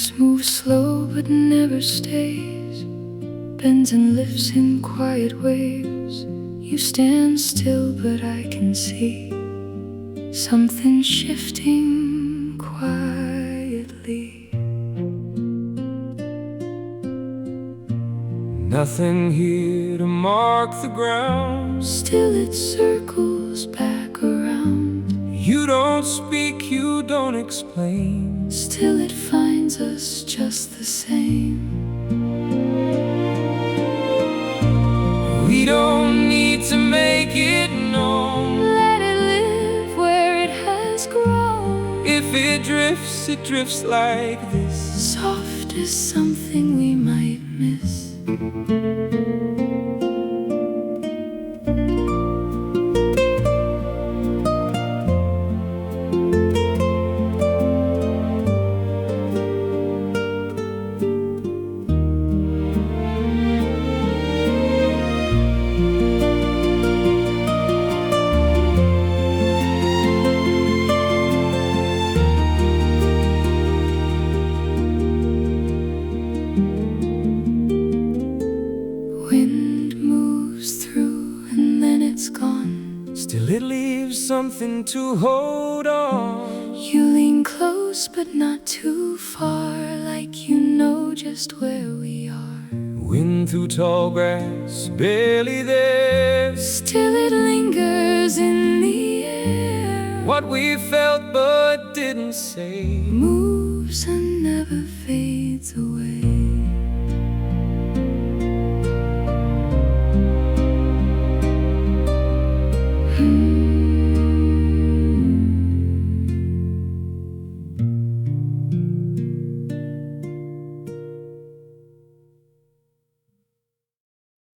Life moves slow but never stays, bends and lifts in quiet waves. You stand still but I can see something shifting quietly. Nothing here to mark the ground, Still it circles back around. you don't speak, you don't explain. Still it finds us just the same. We don't need to make it known. Let it live where it has grown. If it drifts like this, Soft as something we might miss. Wind moves through and then it's gone. still it leaves something to hold on. You lean close but not too far, like you know just where we are. Wind through tall grass, barely there. Still it lingers in the air. What we felt but didn't say Moves and never fades away.